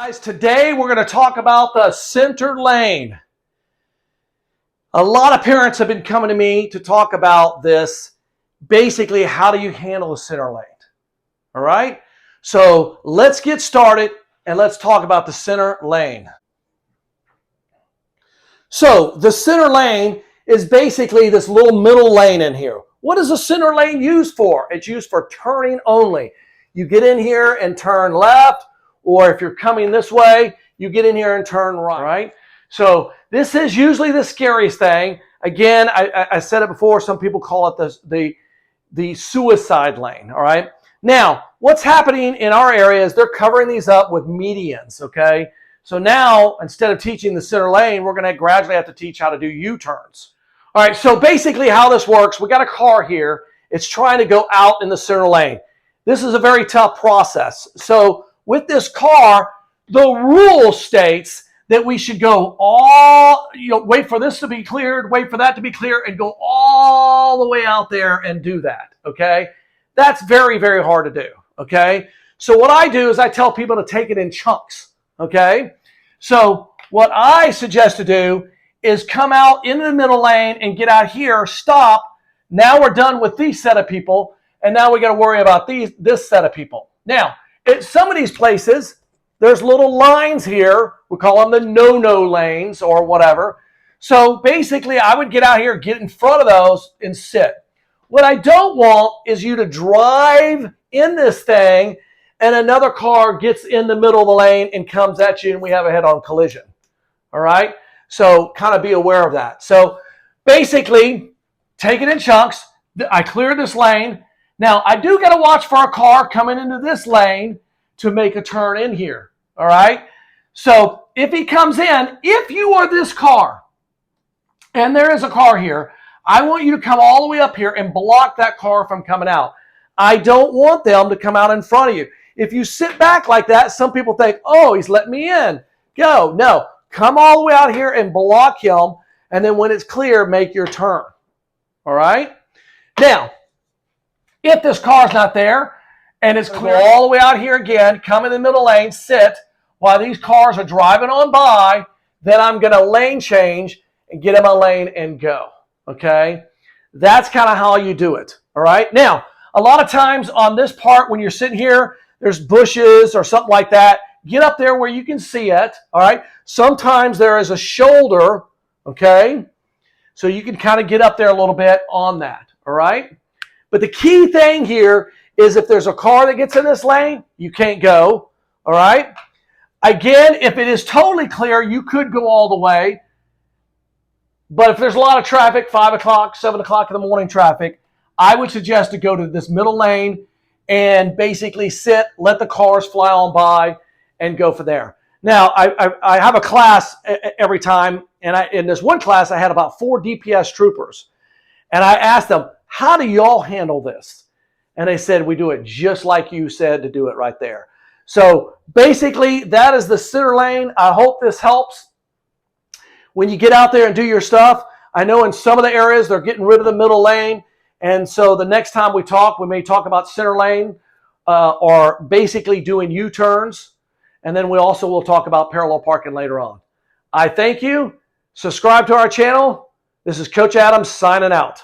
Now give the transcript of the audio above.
Guys, today we're going to talk about the center lane. A lot of parents have been coming to me to talk about this. Basically, how do you handle the center lane? All right? So let's get started and let's talk about the center lane. So the center lane is basically this little middle lane in here. What is the center lane used for? It's used for turning only. You get in here and turn left, or if you're coming this way, you get in here and turn right? So this is usually the scariest thing. Again, I said it before, some people call it the suicide lane, all right? Now, what's happening in our area is they're covering these up with medians, okay? So now, instead of teaching the center lane, we're going to gradually have to teach how to do U-turns. All right, so basically how this works, we got a car here. It's trying to go out in the center lane. This is a very tough process. So with this car, the rule states that we should go wait for this to be cleared, wait for that to be clear, and go all the way out there and do that, okay? That's very, very hard to do, okay? So what I do is I tell people to take it in chunks, okay? So what I suggest to do is come out into the middle lane and get out here, stop. Now we're done with these set of people, and now we got to worry about this set of people. Now, at some of these places, there's little lines here. We call them the no-no lanes or whatever. So basically, I would get out here, get in front of those, and sit. What I don't want is you to drive in this thing and another car gets in the middle of the lane and comes at you and we have a head-on collision. All right? So kind of be aware of that. So basically, take it in chunks. I clear this lane. Now, I do got to watch for a car coming into this lane to make a turn in here, all right? So if he comes in, if you are this car, and there is a car here, I want you to come all the way up here and block that car from coming out. I don't want them to come out in front of you. If you sit back like that, some people think, oh, he's letting me in. Go. No, come all the way out here and block him, and then when it's clear, make your turn, all right? Now, if this car's not there and it's clear all the way out here again, come in the middle lane, sit while these cars are driving on by, then I'm going to lane change and get in my lane and go, okay? That's kind of how you do it, all right? Now, a lot of times on this part when you're sitting here, there's bushes or something like that. Get up there where you can see it, all right? Sometimes there is a shoulder, okay? So you can kind of get up there a little bit on that, all right? But the key thing here is if there's a car that gets in this lane, you can't go, all right? Again, if it is totally clear, you could go all the way. But if there's a lot of traffic, 5 o'clock, 7 o'clock in the morning traffic, I would suggest to go to this middle lane and basically sit, let the cars fly on by, and go from there. Now, I have a class every time, and in this one class, I had about 4 DPS troopers. And I asked them, how do y'all handle this? And they said, we do it just like you said to do it right there. So basically, that is the center lane. I hope this helps. When you get out there and do your stuff, I know in some of the areas, they're getting rid of the middle lane. And so the next time we talk, we may talk about center lane or basically doing U-turns. And then we also will talk about parallel parking later on. I thank you. Subscribe to our channel. This is Coach Adams signing out.